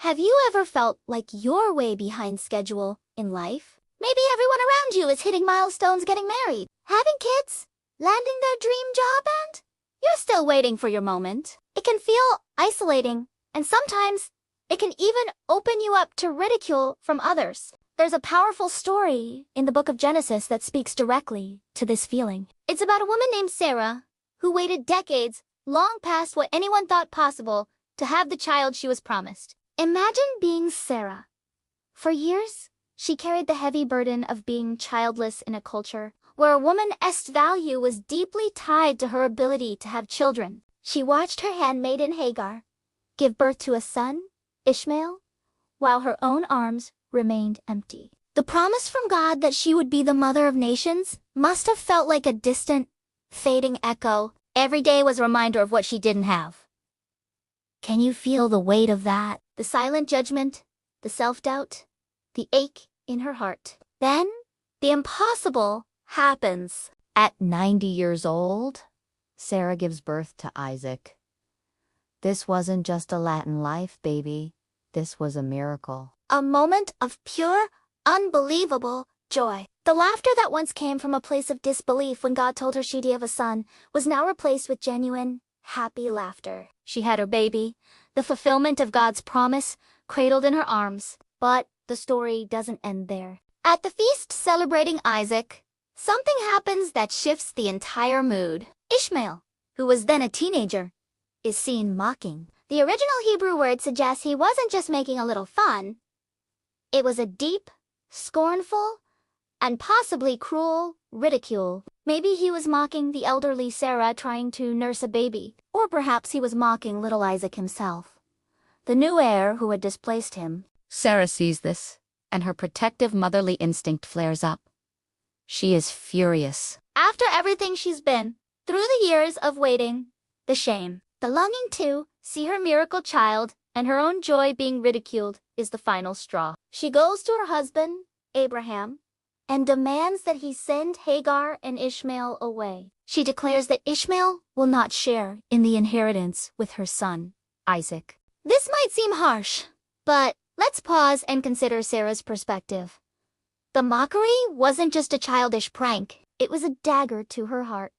Have you ever felt like you're way behind schedule in life? Maybe everyone around you is hitting milestones, getting married, having kids, landing their dream job, and you're still waiting for your moment. It can feel isolating, and sometimes it can even open you up to ridicule from others. There's a powerful story in the book of Genesis that speaks directly to this feeling. It's about a woman named Sarah who waited decades, long past what anyone thought possible, to have the child she was promised. Imagine being Sarah. For years, she carried the heavy burden of being childless in a culture where a woman's value was deeply tied to her ability to have children. She watched her handmaiden Hagar give birth to a son, Ishmael, while her own arms remained empty. The promise from God that she would be the mother of nations must have felt like a distant, fading echo. Every day was a reminder of what she didn't have. Can you feel the weight of that? The silent judgment, the self-doubt, the ache in her heart. Then, the impossible happens. At 90 years old, Sarah gives birth to Isaac. This wasn't just a Latin life, baby. This was a miracle. A moment of pure, unbelievable joy. The laughter that once came from a place of disbelief when God told her she'd have a son was now replaced with genuine, happy laughter. She had her baby, the fulfillment of God's promise, cradled in her arms. But the story doesn't end there. At the feast celebrating Isaac, something happens that shifts the entire mood. Ishmael, who was then a teenager, is seen mocking. The original Hebrew word suggests he wasn't just making a little fun. It was a deep, scornful, and possibly cruel ridicule. Maybe he was mocking the elderly Sarah trying to nurse a baby. Or perhaps he was mocking little Isaac himself, the new heir who had displaced him. Sarah sees this, and her protective motherly instinct flares up. She is furious. After everything she's been through, the years of waiting, the shame, the longing to see her miracle child, and her own joy being ridiculed, is the final straw. She goes to her husband, Abraham, and demands that he send Hagar and Ishmael away. She declares that Ishmael will not share in the inheritance with her son, Isaac. This might seem harsh, but let's pause and consider Sarah's perspective. The mockery wasn't just a childish prank, it was a dagger to her heart.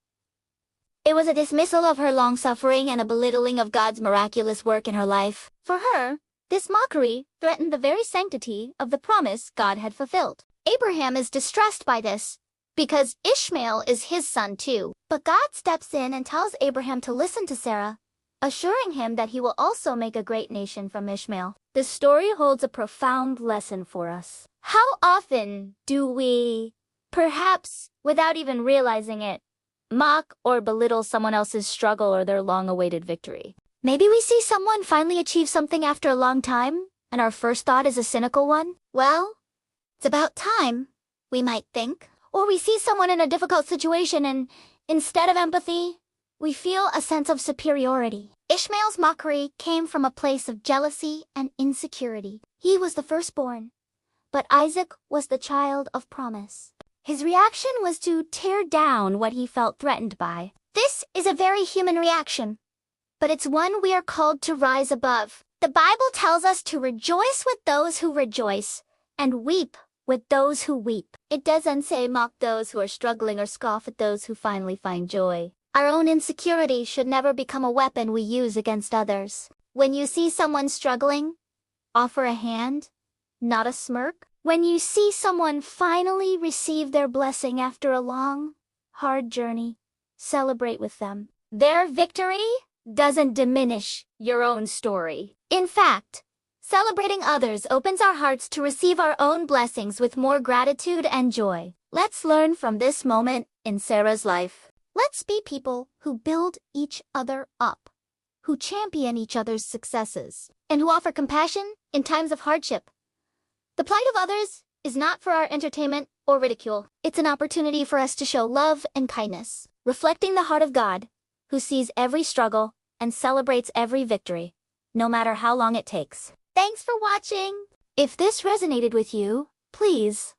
It was a dismissal of her long-suffering and a belittling of God's miraculous work in her life. For her, this mockery threatened the very sanctity of the promise God had fulfilled. Abraham is distressed by this, because Ishmael is his son too. But God steps in and tells Abraham to listen to Sarah, assuring him that he will also make a great nation from Ishmael. This story holds a profound lesson for us. How often do we, perhaps without even realizing it, mock or belittle someone else's struggle or their long-awaited victory? Maybe we see someone finally achieve something after a long time, and our first thought is a cynical one. Well, it's about time, we might think. Or we see someone in a difficult situation and, instead of empathy, we feel a sense of superiority. Ishmael's mockery came from a place of jealousy and insecurity. He was the firstborn, but Isaac was the child of promise. His reaction was to tear down what he felt threatened by. This is a very human reaction, but it's one we are called to rise above. The Bible tells us to rejoice with those who rejoice and weep with those who weep. It doesn't say mock those who are struggling or scoff at those who finally find joy. Our own insecurity should never become a weapon we use against others. When you see someone struggling, offer a hand, not a smirk. When you see someone finally receive their blessing after a long, hard journey, celebrate with them. Their victory doesn't diminish your own story. In fact, celebrating others opens our hearts to receive our own blessings with more gratitude and joy. Let's learn from this moment in Sarah's life. Let's be people who build each other up, who champion each other's successes, and who offer compassion in times of hardship. The plight of others is not for our entertainment or ridicule. It's an opportunity for us to show love and kindness, reflecting the heart of God, who sees every struggle and celebrates every victory, no matter how long it takes. Thanks for watching! If this resonated with you, please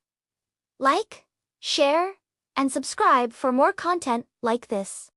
like, share, and subscribe for more content like this.